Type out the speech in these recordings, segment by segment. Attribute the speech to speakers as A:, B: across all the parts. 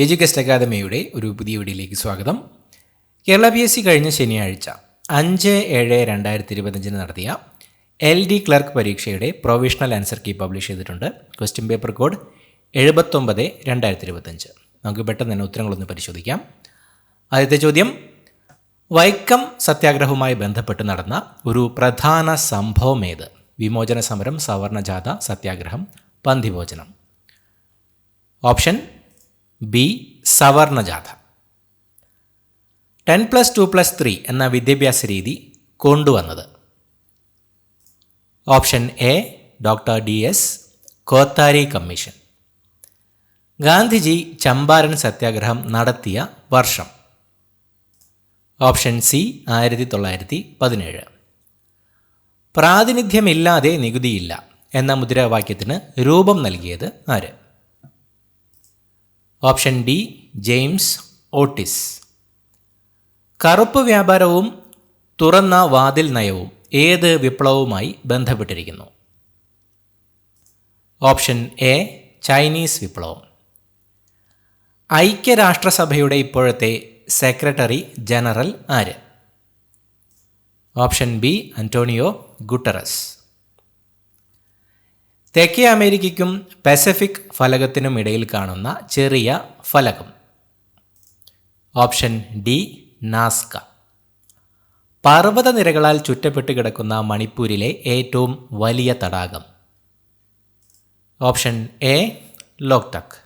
A: എഡ്യൂകസ്റ്റ് അക്കാദമിയുടെ ഒരു പുതിയ വീഡിയോയിലേക്ക് സ്വാഗതം. കേരള PSC കഴിഞ്ഞ ശനിയാഴ്ച 5/7/2025 നടത്തിയ LD ക്ലർക്ക് പരീക്ഷയുടെ പ്രൊവിഷണൽ ആൻസർ കീ പബ്ലിഷ് ചെയ്തിട്ടുണ്ട്. Question paper code 79/2025. നമുക്ക് പെട്ടെന്ന് തന്നെ ഉത്തരങ്ങളൊന്ന് പരിശോധിക്കാം. ആദ്യത്തെ ചോദ്യം, വൈക്കം സത്യാഗ്രഹവുമായി ബന്ധപ്പെട്ട് നടന്ന ഒരു പ്രധാന സംഭവം ഏത്? വിമോചന സമരം, സവർണജാഥ, സത്യാഗ്രഹം, പന്തിഭോജനം. Option B, സവർണജാഥ. 10+2+3 എന്ന വിദ്യാഭ്യാസ രീതി കൊണ്ടുവന്നത്? Option A, doctor DS Kothari commission. Gandhiji Champaran സത്യാഗ്രഹം നടത്തിയ വർഷം? Option C, 1917. പ്രാതിനിധ്യമില്ലാതെ നികുതിയില്ല എന്ന മുദ്രാവാക്യത്തിന് രൂപം നൽകിയത് ആര്? Option D, James Otis. കറുപ്പ് വ്യാപാരവും തുറന്ന വാതിൽ നയവും ഏത് വിപ്ലവവുമായി ബന്ധപ്പെട്ടിരിക്കുന്നു? ഓപ്ഷൻ എ, ചൈനീസ് വിപ്ലവം. ഐക്യരാഷ്ട്രസഭയുടെ ഇപ്പോഴത്തെ സെക്രട്ടറി ജനറൽ ആര്? Option B, Antonio Guterres. തെക്കേ അമേരിക്കയ്ക്കും പസഫിക് ഫലകത്തിനും ഇടയിൽ കാണുന്ന ചെറിയ ഫലകം? Option D, Nazca. പർവ്വതനിരകളാൽ ചുറ്റപ്പെട്ട് കിടക്കുന്ന മണിപ്പൂരിലെ ഏറ്റവും വലിയ തടാകം? Option A, Loktak.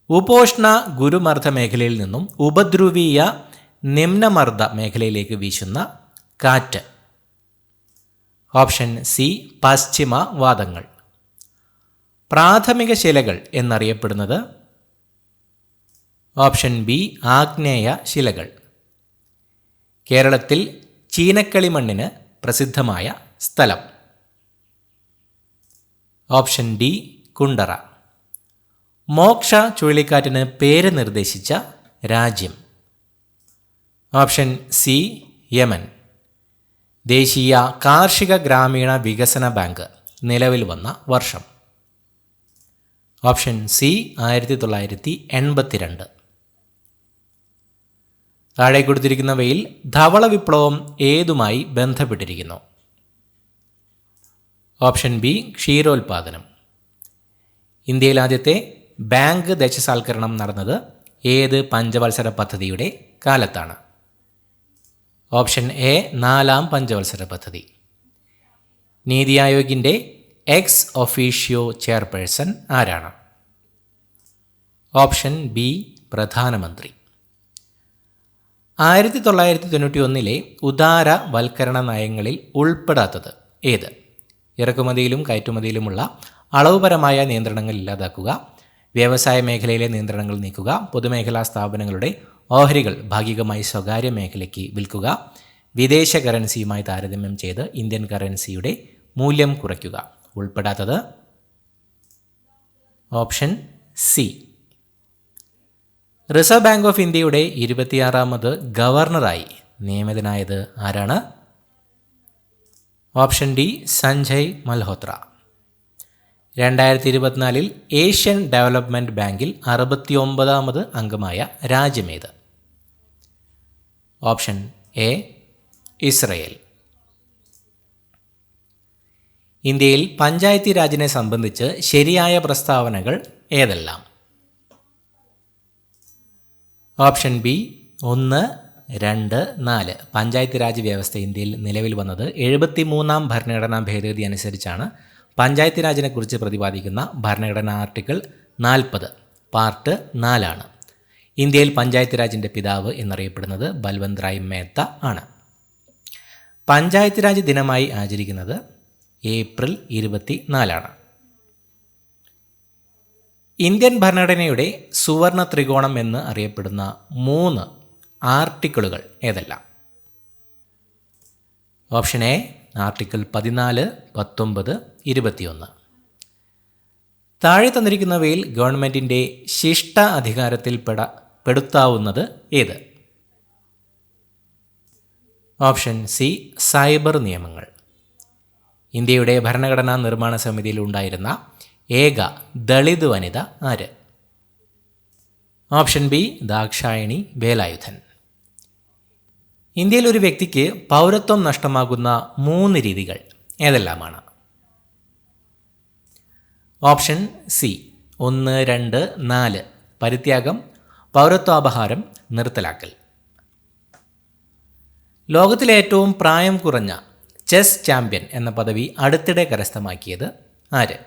A: ഉപോഷ്ണ ഗുരുമർദ്ദ മേഖലയിൽ നിന്നും ഉപദ്രുവീയ നിമ്നമർദ്ദ മേഖലയിലേക്ക് വീശുന്ന കാറ്റ്? ഓപ്ഷൻ സി, പശ്ചിമ വാതങ്ങൾ. പ്രാഥമിക ശിലകൾ എന്നറിയപ്പെടുന്നത്? ഓപ്ഷൻ ബി, ആഗ്നേയ ശിലകൾ. കേരളത്തിൽ ചീനക്കളി മണ്ണിന് പ്രസിദ്ധമായ സ്ഥലം? Option D, Kundara. മോക്ഷ ചുഴലിക്കാറ്റിന് പേര് നിർദ്ദേശിച്ച രാജ്യം? Option C, Yemen. ദേശീയ കാർഷിക ഗ്രാമീണ വികസന ബാങ്ക് നിലവിൽ വന്ന വർഷം? Option C, 1982. താഴെ കൊടുത്തിരിക്കുന്നവയിൽ ധവള വിപ്ലവം ഏതുമായി ബന്ധപ്പെട്ടിരിക്കുന്നു? ഓപ്ഷൻ ബി, ക്ഷീരോത്പാദനം. ഇന്ത്യയിൽ ആദ്യത്തെ ബാങ്ക് ദേശസാൽക്കരണം നടന്നത് ഏത് പഞ്ചവത്സര പദ്ധതിയുടെ കാലത്താണ്? ഓപ്ഷൻ എ, 4ാം പഞ്ചവത്സര പദ്ധതി. നീതി ആയോഗിൻ്റെ എക്സ് ഒഫീഷ്യോ ചെയർപേഴ്സൺ ആരാണ്? ഓപ്ഷൻ ബി, പ്രധാനമന്ത്രി. 1991 ഉദാരവൽക്കരണ നയങ്ങളിൽ ഉൾപ്പെടാത്തത് ഏത്? ഇറക്കുമതിയിലും കയറ്റുമതിയിലുമുള്ള അളവുപരമായ നിയന്ത്രണങ്ങൾ ഇല്ലാതാക്കുക, വ്യവസായ മേഖലയിലെ നിയന്ത്രണങ്ങൾ നീക്കുക, പൊതുമേഖലാ സ്ഥാപനങ്ങളുടെ ഓഹരികൾ ഭാഗികമായി സ്വകാര്യ മേഖലയ്ക്ക് വിൽക്കുക, വിദേശ കറൻസിയുമായി താരതമ്യം ചെയ്ത് ഇന്ത്യൻ കറൻസിയുടെ മൂല്യം കുറയ്ക്കുക. ഉൾപ്പെടാത്തത്? Option C. Reserve Bank of ഇന്ത്യയുടെ 26ാമത് ഗവർണറായി നിയമിതനായത് ആരാണ്? Option D, Sanjay Malhotra. 2024 Asian Development ബാങ്കിൽ 69ാമത് അംഗമായ രാജ്യമേത്? Option A, Israel. ഇന്ത്യയിൽ പഞ്ചായത്തി രാജിനെ സംബന്ധിച്ച് ശരിയായ പ്രസ്താവനകൾ ഏതെല്ലാം? Option B, 1, 2, 4. പഞ്ചായത്ത് രാജ് വ്യവസ്ഥ ഇന്ത്യയിൽ നിലവിൽ വന്നത് 73ാം ഭരണഘടനാ ഭേദഗതി അനുസരിച്ചാണ്. പഞ്ചായത്ത് രാജിനെക്കുറിച്ച് പ്രതിപാദിക്കുന്ന ഭരണഘടനാ ആർട്ടിക്കിൾ 40 പാർട്ട് 4 ഇന്ത്യയിൽ പഞ്ചായത്ത് രാജിൻ്റെ പിതാവ് എന്നറിയപ്പെടുന്നത് ബൽവന്ത് റായ് മേത്ത ആണ്. പഞ്ചായത്ത് രാജ് ദിനമായി ആചരിക്കുന്നത് ഏപ്രിൽ 24. ഇന്ത്യൻ ഭരണഘടനയുടെ സുവർണ ത്രികോണം എന്ന് അറിയപ്പെടുന്ന 3 ആർട്ടിക്കിളുകൾ ഏതെല്ലാം? Option A, article 14, 19, 21. താഴെ തന്നിരിക്കുന്നവയിൽ ഗവൺമെൻറ്റിൻ്റെ ശിഷ്ട അധികാരത്തിൽ പെടുത്താവുന്നത് ഏത്? ഓപ്ഷൻ സി, സൈബർ നിയമങ്ങൾ. ഇന്ത്യയുടെ ഭരണഘടനാ നിർമ്മാണ സമിതിയിൽ ഉണ്ടായിരുന്ന ഏക ദളിത് വനിത ആര്? Option B Dakshayani Velayudhan. ഇന്ത്യയിൽ ഒരു വ്യക്തിക്ക് പൗരത്വം നഷ്ടമാകുന്ന 3 രീതികൾ ഏതെല്ലാമാണ്? Option C 1, 2, 4 പരിത്യാഗം, പൗരത്വാപഹാരം, നിർത്തലാക്കൽ. ലോകത്തിലെ ഏറ്റവും പ്രായം കുറഞ്ഞ ചെസ് ചാമ്പ്യൻ എന്ന പദവി അടുത്തിടെ കരസ്ഥമാക്കിയത് ആര്?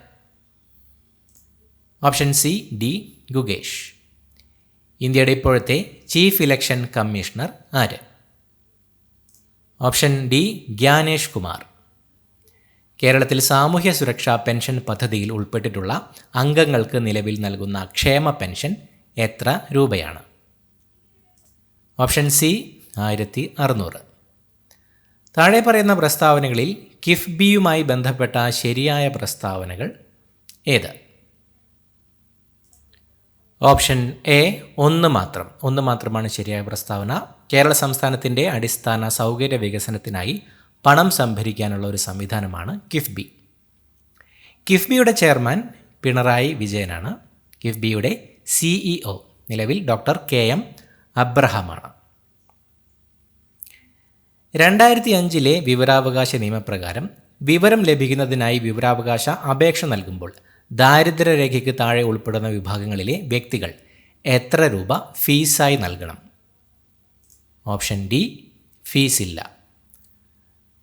A: Option C D Gukesh. ഇന്ത്യയുടെ ഇപ്പോഴത്തെ ചീഫ് ഇലക്ഷൻ കമ്മീഷണർ ആര്? Option D Gyanesh Kumar. കേരളത്തിൽ സാമൂഹ്യ സുരക്ഷാ പെൻഷൻ പദ്ധതിയിൽ ഉൾപ്പെട്ടിട്ടുള്ള അംഗങ്ങൾക്ക് നിലവിൽ നൽകുന്ന ക്ഷേമ പെൻഷൻ എത്ര രൂപയാണ്? Option C 1600. താഴെ പറയുന്ന പ്രസ്താവനകളിൽ കിഫ്ബിയുമായി ബന്ധപ്പെട്ട ശരിയായ പ്രസ്താവനകൾ ഏത്? ഓപ്ഷൻ എ 1 മാത്രമാണ് ശരിയായ പ്രസ്താവന. കേരള സംസ്ഥാനത്തിൻ്റെ അടിസ്ഥാന സൗകര്യ വികസനത്തിനായി പണം സംഭരിക്കാനുള്ള ഒരു സംവിധാനമാണ് കിഫ്ബി. കിഫ്ബിയുടെ ചെയർമാൻ പിണറായി വിജയനാണ്. കിഫ്ബിയുടെ CEO നിലവിൽ ഡോക്ടർ KM അബ്രഹാമാണ്. 2005 വിവരാവകാശ നിയമപ്രകാരം വിവരം ലഭിക്കുന്നതിനായി വിവരാവകാശ അപേക്ഷ നൽകുമ്പോൾ ദാരിദ്ര്യരേഖയ്ക്ക് താഴെ ഉൾപ്പെടുന്ന വിഭാഗങ്ങളിലെ വ്യക്തികൾ എത്ര രൂപ ഫീസായി നൽകണം? ഓപ്ഷൻ ഡി ഫീസില്ല.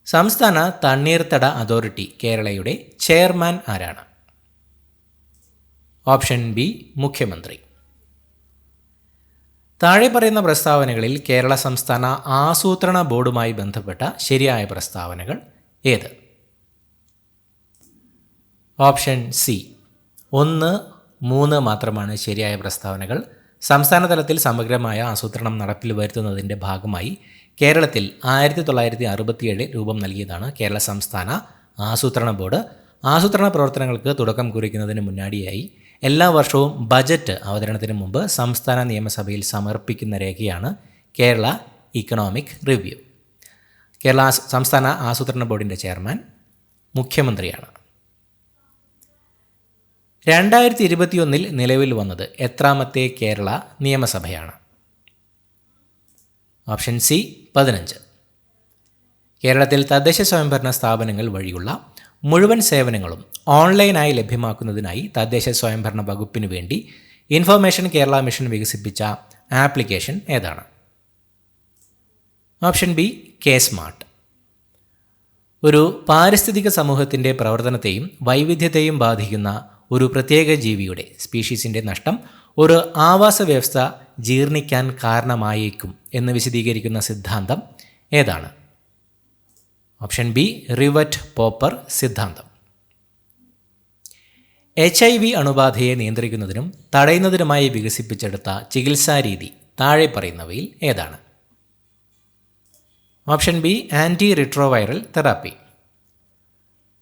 A: സംസ്ഥാന തണ്ണീർത്തട അതോറിറ്റി കേരളയുടെ ചെയർമാൻ ആരാണ്? ഓപ്ഷൻ ബി മുഖ്യമന്ത്രി. താഴെ പറയുന്ന പ്രസ്താവനകളിൽ കേരള സംസ്ഥാന ആസൂത്രണ ബോർഡുമായി ബന്ധപ്പെട്ട ശരിയായ പ്രസ്താവനകൾ ഏത്? ഓപ്ഷൻ സി 1, 3 മാത്രമാണ് ശരിയായ പ്രസ്താവനകൾ. സംസ്ഥാന തലത്തിൽ സമഗ്രമായ ആസൂത്രണം നടപ്പിൽ വരുത്തുന്നതിൻ്റെ ഭാഗമായി കേരളത്തിൽ 1967 രൂപം നൽകിയതാണ് കേരള സംസ്ഥാന ആസൂത്രണ ബോർഡ്. ആസൂത്രണ പ്രവർത്തനങ്ങൾക്ക് തുടക്കം കുറിക്കുന്നതിന് മുന്നോടിയായി എല്ലാ വർഷവും ബജറ്റ് അവതരണത്തിന് മുമ്പ് സംസ്ഥാന നിയമസഭയിൽ സമർപ്പിക്കുന്ന രേഖയാണ് കേരള ഇക്കണോമിക് റിവ്യൂ. കേരള സംസ്ഥാന ആസൂത്രണ ബോർഡിൻ്റെ ചെയർമാൻ മുഖ്യമന്ത്രിയാണ്. 2021 നിലവിൽ വന്നത് എത്രാമത്തെ കേരള നിയമസഭയാണ്? Option C 15. കേരളത്തിൽ തദ്ദേശ സ്വയംഭരണ സ്ഥാപനങ്ങൾ വഴിയുള്ള മുഴുവൻ സേവനങ്ങളും ഓൺലൈനായി ലഭ്യമാക്കുന്നതിനായി തദ്ദേശ സ്വയംഭരണ വകുപ്പിനു വേണ്ടി ഇൻഫർമേഷൻ കേരള മിഷൻ വികസിപ്പിച്ച ആപ്ലിക്കേഷൻ ഏതാണ്? ഓപ്ഷൻ ബി K-സ്മാർട്ട്. ഒരു പാരിസ്ഥിതിക സമൂഹത്തിൻ്റെ പ്രവർത്തനത്തെയും വൈവിധ്യത്തെയും ബാധിക്കുന്ന ഒരു പ്രത്യേക ജീവിയുടെ സ്പീഷീസിൻ്റെ നഷ്ടം ഒരു ആവാസ വ്യവസ്ഥ ജീർണിക്കാൻ കാരണമായേക്കും എന്ന് വിശദീകരിക്കുന്ന സിദ്ധാന്തം ഏതാണ്? ഓപ്ഷൻ ബി റിവറ്റ് പോപ്പർ സിദ്ധാന്തം. HIV അണുബാധയെ നിയന്ത്രിക്കുന്നതിനും തടയുന്നതിനുമായി വികസിപ്പിച്ചെടുത്ത ചികിത്സാരീതി താഴെ പറയുന്നവയിൽ ഏതാണ്? Option B anti retroviral therapy.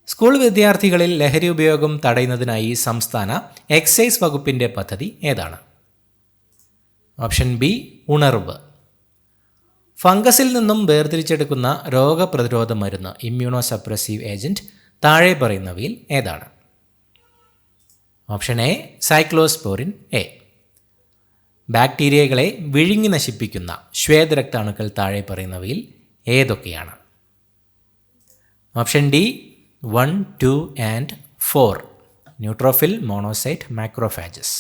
A: School വിദ്യാർത്ഥികളിൽ ലഹരി ഉപയോഗം തടയുന്നതിനായി സംസ്ഥാന എക്സൈസ് വകുപ്പിൻ്റെ പദ്ധതി ഏതാണ്? ഓപ്ഷൻ ബി ഉണർവ്. ഫംഗസിൽ നിന്നും വേർതിരിച്ചെടുക്കുന്ന രോഗപ്രതിരോധ മരുന്ന് ഇമ്മ്യൂണോ സപ്രസീവ് ഏജൻറ്റ് താഴെ പറയുന്നവയിൽ ഏതാണ്? Option A cyclosporin A. ബാക്ടീരിയകളെ വിഴുങ്ങി നശിപ്പിക്കുന്ന ശ്വേതരക്താണുക്കൾ താഴെ പറയുന്നവയിൽ ഏതൊക്കെയാണ്? Option D 1, 2 and 4 neutrophil, monocyte, macrophages.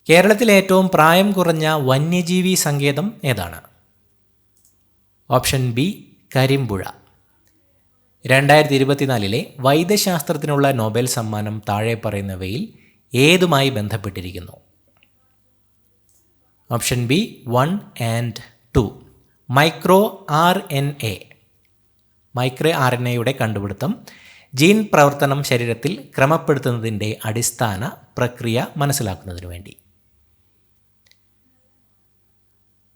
A: കേരളത്തിലെ ഏറ്റവും പ്രായം കുറഞ്ഞ വന്യജീവി സങ്കേതം ഏതാണ്? Option B Karimpuzha. 2024 വൈദ്യശാസ്ത്രത്തിനുള്ള നോബൽ സമ്മാനം താഴെ പറയുന്നവയിൽ ഏതുമായി ബന്ധപ്പെട്ടിരിക്കുന്നു? Option B 1 and 2 micro RNA. Micro RNAയുടെ കണ്ടുപിടുത്തം ജീൻ പ്രവർത്തനം ശരീരത്തിൽ ക്രമപ്പെടുത്തുന്നതിൻ്റെ അടിസ്ഥാന പ്രക്രിയ മനസ്സിലാക്കുന്നതിനു വേണ്ടി.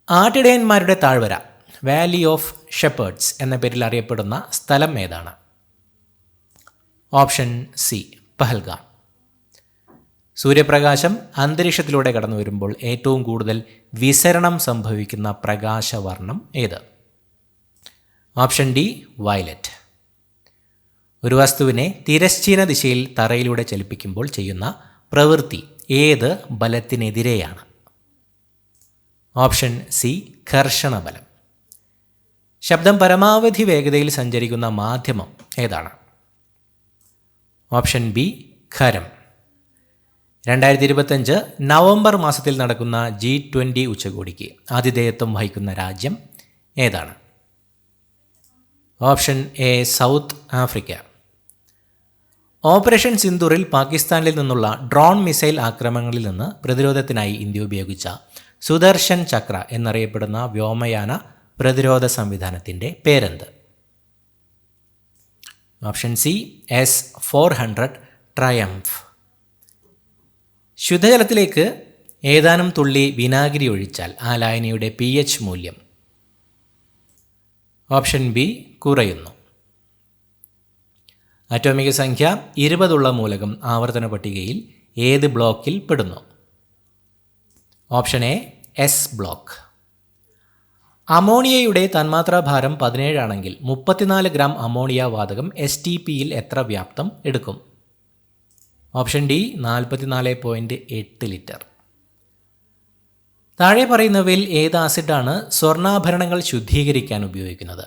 A: ആട്ടിടയന്മാരുടെ താഴ്വര വാലി ഓഫ് ഷെപ്പേർഡ്സ് എന്ന പേരിൽ അറിയപ്പെടുന്ന സ്ഥലം ഏതാണ്? Option C Pahalgam. സൂര്യപ്രകാശം അന്തരീക്ഷത്തിലൂടെ കടന്നു വരുമ്പോൾ ഏറ്റവും കൂടുതൽ വിസരണം സംഭവിക്കുന്ന പ്രകാശവർണം ഏത്? Option D violet. ഒരു വസ്തുവിനെ തിരശ്ചീന ദിശയിൽ തറയിലൂടെ ചലിപ്പിക്കുമ്പോൾ ചെയ്യുന്ന പ്രവൃത്തി ഏത് ബലത്തിനെതിരെയാണ്? ഓപ്ഷൻ സി ഘർഷണ ബലം. ശബ്ദം പരമാവധി വേഗതയിൽ സഞ്ചരിക്കുന്ന മാധ്യമം ഏതാണ്? Option B ഖരം. 2025 നവംബർ മാസത്തിൽ നടക്കുന്ന G20 ഉച്ചകോടിക്ക് ആതിഥേയത്വം വഹിക്കുന്ന രാജ്യം ഏതാണ്? Option A South Africa. Operation സിന്ദൂറിൽ പാകിസ്ഥാനിൽ നിന്നുള്ള ഡ്രോൺ മിസൈൽ ആക്രമണങ്ങളിൽ നിന്ന് പ്രതിരോധത്തിനായി ഇന്ത്യ ഉപയോഗിച്ച സുദർശൻ ചക്ര എന്നറിയപ്പെടുന്ന വ്യോമയാന പ്രതിരോധ സംവിധാനത്തിൻ്റെ പേരെന്ത്? Option C S-400 triumph. ശുദ്ധജലത്തിലേക്ക് ഏതാനും തുള്ളി വിനാഗിരി ഒഴിച്ചാൽ ആ ലായനിയുടെ pH മൂല്യം? ഓപ്ഷൻ ബി കുറയുന്നു. അറ്റോമിക സംഖ്യ 20 ഉള്ള മൂലകം ആവർത്തന പട്ടികയിൽ ഏത് ബ്ലോക്കിൽ പെടുന്നു? Option A S block. അമോണിയയുടെ തന്മാത്രാഭാരം 17 ആണെങ്കിൽ 34 ഗ്രാം അമോണിയ വാതകം STPയിൽ എത്ര വ്യാപ്തം എടുക്കും? Option D 44.8 litre. താഴെ പറയുന്നവയിൽ ഏത് ആസിഡാണ് സ്വർണ്ണാഭരണങ്ങൾ ശുദ്ധീകരിക്കാൻ ഉപയോഗിക്കുന്നത്?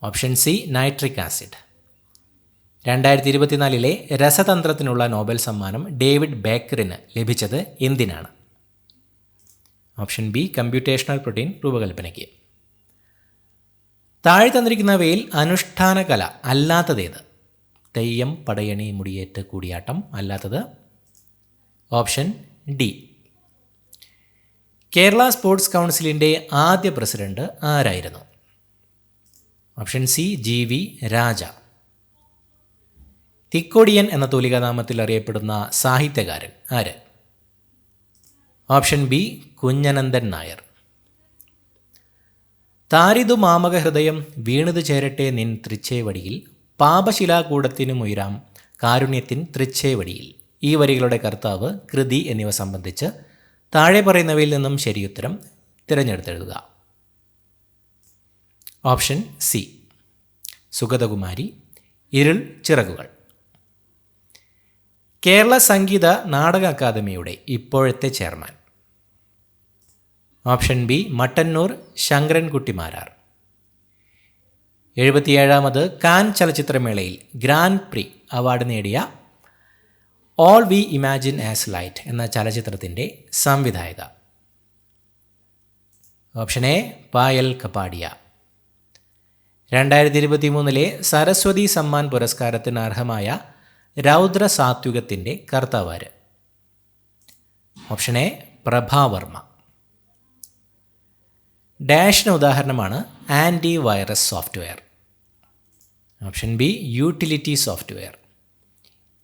A: Option C nitric acid. 2024 രസതന്ത്രത്തിനുള്ള നോബൽ സമ്മാനം ഡേവിഡ് ബേക്കറിന് ലഭിച്ചത് എന്തിനാണ്? ഓപ്ഷൻ ബി കമ്പ്യൂട്ടേഷണൽ പ്രോട്ടീൻ രൂപകൽപ്പനയ്ക്ക്. താഴെ തന്നിരിക്കുന്നവയിൽ അനുഷ്ഠാന കല അല്ലാത്തതേത്? തെയ്യം, പടയണി, മുടിയേറ്റ്, കൂടിയാട്ടം. അല്ലാത്തത് ഓപ്ഷൻ ഡി. കേരള സ്പോർട്സ് കൗൺസിലിൻ്റെ ആദ്യ പ്രസിഡന്റ് ആരായിരുന്നു? Option C GV Raja. Thikkodiyan എന്ന തൂലികാനാമത്തിൽ അറിയപ്പെടുന്ന സാഹിത്യകാരൻ ആര്? Option B Kunjanandan Nair. താരിതു മാമക ഹൃദയം വീണതു ചേരട്ടെ നിൻ തൃച്ചേവടിയിൽ പാപശിലാകൂടത്തിനുമുയരാം കാരുണ്യത്തിൻ തൃച്ചേവടിയിൽ. ഈ വരികളുടെ കർത്താവ്, കൃതി എന്നിവ സംബന്ധിച്ച് താഴെ പറയുന്നവയിൽ നിന്നും ശരിയുത്തരം തിരഞ്ഞെടുത്തെഴുതുക. ഓപ്ഷൻ സി സുഗതകുമാരി, ഇരുൾ ചിറകുകൾ. കേരള സംഗീത നാടക അക്കാദമിയുടെ ഇപ്പോഴത്തെ chairman? Option B Mattannur Sankarankutty Marar. 77ാമത് കാൻ ചലച്ചിത്രമേളയിൽ ഗ്രാൻഡ് പ്രി അവാർഡ് നേടിയ all we imagine as light എന്ന ചലച്ചിത്രത്തിൻ്റെ സംവിധായക? Option A Payal Kapadia. 2023 സരസ്വതി സമ്മാൻ പുരസ്കാരത്തിന് അർഹമായ രൗദ്ര സാത്വികത്തിൻ്റെ കർത്താവാര്? Option A Prabha Varma. ഡാഷിന് ഉദാഹരണമാണ് anti virus software? Option B utility software.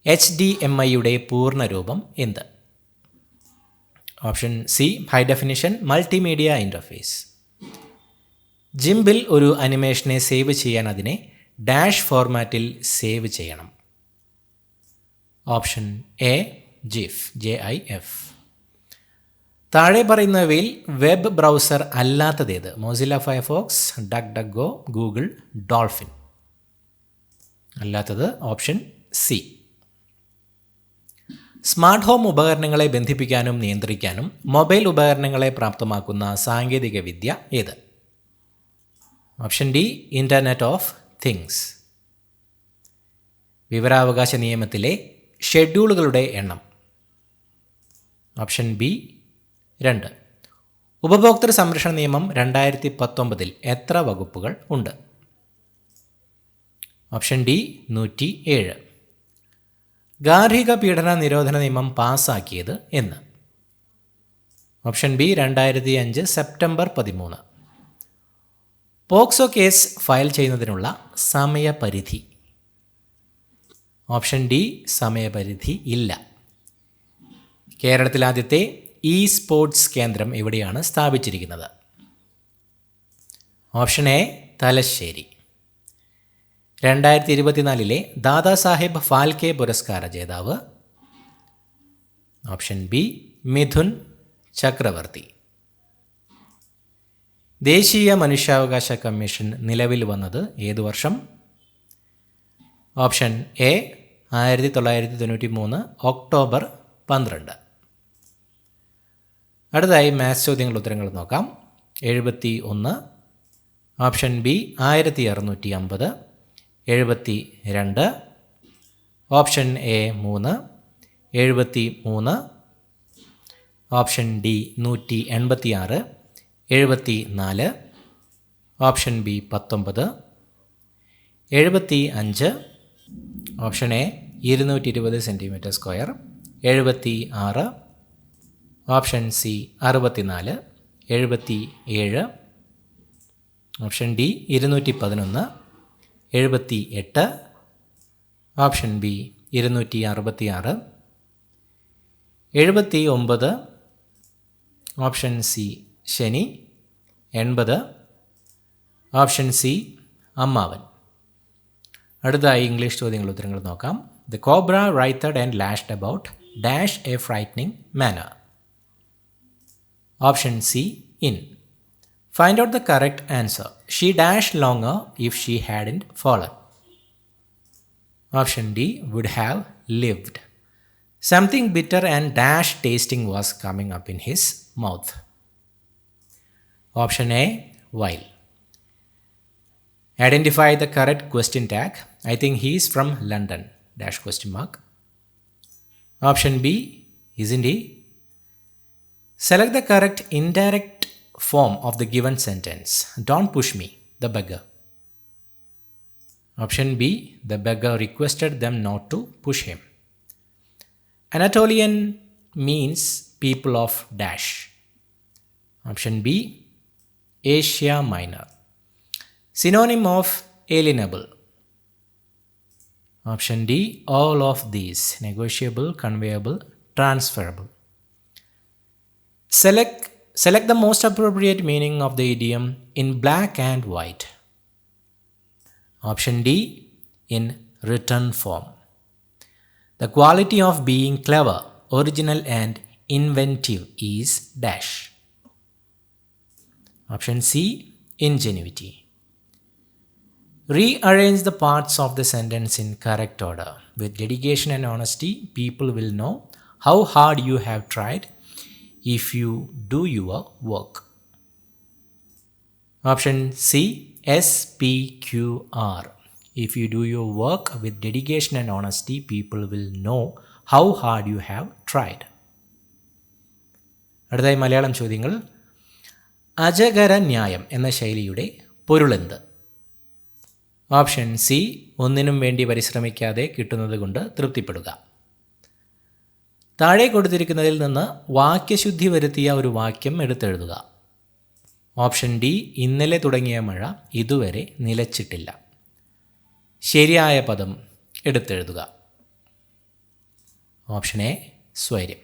A: HDMIയുടെ പൂർണ്ണരൂപം എന്ത്? Option C high definition multimedia interface. ജിംബിൽ ഒരു അനിമേഷനെ സേവ് ചെയ്യാൻ അതിനെ ഡാഷ് ഫോർമാറ്റിൽ സേവ് ചെയ്യണം. Option A GIF. താഴെ പറയുന്നവയിൽ വെബ് ബ്രൗസർ അല്ലാത്തതേത്? Mozilla Firefox, Duck, Google, Dolphin. അല്ലാത്തത് ഓപ്ഷൻ സി. സ്മാർട്ട് ഹോം ഉപകരണങ്ങളെ ബന്ധിപ്പിക്കാനും നിയന്ത്രിക്കാനും മൊബൈൽ ഉപകരണങ്ങളെ പ്രാപ്തമാക്കുന്ന സാങ്കേതിക വിദ്യ ഏത്? Option D internet of things. വിവരാവകാശ നിയമത്തിലെ ഷെഡ്യൂളുകളുടെ എണ്ണം? Option B 2. ഉപഭോക്തൃ സംരക്ഷണ നിയമം 2019 എത്ര വകുപ്പുകൾ ഉണ്ട്? Option D 107. ഗാർഹിക പീഡന നിരോധന നിയമം പാസ്സാക്കിയത് എന്ന്? Option B 2005 September 13. POCSO case file ചെയ്യുന്നതിനുള്ള സമയപരിധി? ഓപ്ഷൻ ഡി സമയപരിധി ഇല്ല. കേരളത്തിൽ ആദ്യത്തെ സ്പോർട്സ് കേന്ദ്രം എവിടെയാണ് സ്ഥാപിച്ചിരിക്കുന്നത്? Option A Thalassery. 2024 ദാദാസാഹേബ് ഫാൽക്കെ പുരസ്കാര ജേതാവ്? ഓപ്ഷൻ ബി മിഥുൻ ചക്രവർത്തി. ദേശീയ മനുഷ്യാവകാശ കമ്മീഷൻ നിലവിൽ വന്നത് ഏതു വർഷം? Option A 1993 October 12. അടുത്തതായി മാത്സ് ചോദ്യങ്ങളുടെ ഉത്തരങ്ങൾ നോക്കാം. 71 option B 1650, 72 option A 3, 73 option D 186, 74 option B 19, 75 option A 220 centimetre square, 76 option C 64, 77 option D 211, 78 option B 266, 79 option C ശനി, 80 ഓപ്ഷൻ സി അമ്മാവൻ. അടുത്തതായി ഇംഗ്ലീഷ് ചോദ്യങ്ങളുടെ ഉത്തരങ്ങൾ നോക്കാം. The cobra writhed and lashed about dash a frightening manner. Option C in. Find out the correct answer. She dash longer if she hadn't fallen. Option D would have lived. Something bitter and dash tasting was coming up in his mouth. Option A while. Identify the correct question tag. I think he is from London dash question mark. Option B isn't he. Select the correct indirect form of the given sentence. Don't push me, the beggar. Option B, the beggar requested them not to push him. Anatolian means people of dash. Option B, Asia Minor. Synonym of alienable. Option D, all of these. Negotiable, conveyable, transferable. Select the most appropriate meaning of the idiom in black and white. Option D, in written form. The quality of being clever, original and inventive is dash. Option C, ingenuity. Rearrange the parts of the sentence in correct order. With dedication and honesty, people will know how hard you have tried if you do your work. Option C, SPQR. If you do your work with dedication and honesty, people will know how hard you have tried. അടുത്തതായി മലയാളം ചോദ്യങ്ങൾ. അജഗര ന്യായം എന്ന ശൈലിയുടെ പൊരുളെന്ത്? Option C, ഒന്നിനും വേണ്ടി പരിശ്രമിക്കാതെ കിട്ടുന്നത് കൊണ്ട് തൃപ്തിപ്പെടുക. താഴെ കൊടുത്തിരിക്കുന്നതിൽ നിന്ന് വാക്യശുദ്ധി വരുത്തിയ ഒരു വാക്യം എടുത്തെഴുതുക. ഓപ്ഷൻ ഡി, ഇന്നലെ തുടങ്ങിയ മഴ ഇതുവരെ നിലച്ചിട്ടില്ല. ശരിയായ പദം എടുത്തെഴുതുക. Option A, സ്വൈര്യം.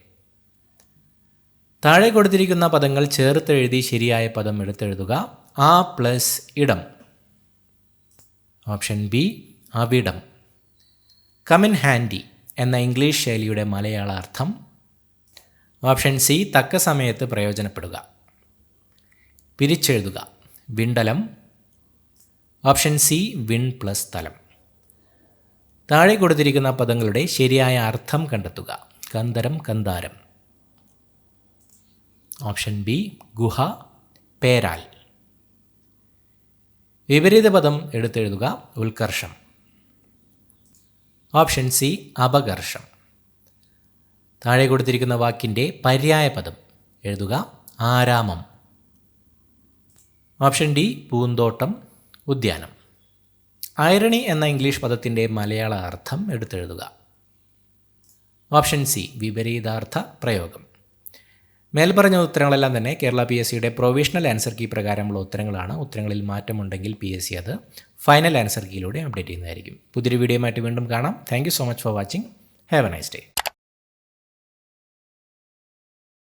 A: താഴെ കൊടുത്തിരിക്കുന്ന പദങ്ങൾ ചേർത്തെഴുതി ശരിയായ പദം എടുത്തെഴുതുക. ആ പ്ലസ് ഇടം. ഓപ്ഷൻ ബി, അവിടം. കം ഇൻ ഹാൻഡി എന്ന ഇംഗ്ലീഷ് ശൈലിയുടെ മലയാള അർത്ഥം. ഓപ്ഷൻ സി, തക്ക സമയത്ത് പ്രയോജനപ്പെടുക. പിരിച്ചെഴുതുക. വിണ്ടലം. ഓപ്ഷൻ സി, വിൺ പ്ലസ് തലം. താഴെ കൊടുത്തിരിക്കുന്ന പദങ്ങളുടെ ശരിയായ അർത്ഥം കണ്ടെത്തുക. കന്ദരം, കന്താരം. ഓപ്ഷൻ ബി, ഗുഹ, പേരാൽ. വിപരീത പദം എടുത്തെഴുതുക. ഉത്കർഷം. Option C, അപകർഷം. താഴെ കൊടുത്തിരിക്കുന്ന വാക്കിൻ്റെ പര്യായ പദം എഴുതുക. ആരാമം. ഓപ്ഷൻ ഡി, പൂന്തോട്ടം, ഉദ്യാനം. ഐറണി എന്ന ഇംഗ്ലീഷ് പദത്തിൻ്റെ മലയാള അർത്ഥം എടുത്തെഴുതുക. ഓപ്ഷൻ സി, വിപരീതാർത്ഥ പ്രയോഗം. മേൽപ്പറഞ്ഞ ഉത്തരങ്ങളെല്ലാം തന്നെ കേരള PSCയുടെ പ്രൊവിഷണൽ ആൻസർ കീ പ്രകാരമുള്ള ഉത്തരങ്ങളാണ്. ഉത്തരങ്ങളിൽ മാറ്റമുണ്ടെങ്കിൽ PSC അത് ഫൈനൽ ആൻസർ കീയിലൂടെ അപ്ഡേറ്റ് ചെയ്യുന്നതായിരിക്കും. പുതിയൊരു വീഡിയോയുമായിട്ട് വീണ്ടും കാണാം. Thank you so much for watching. Have A nice day.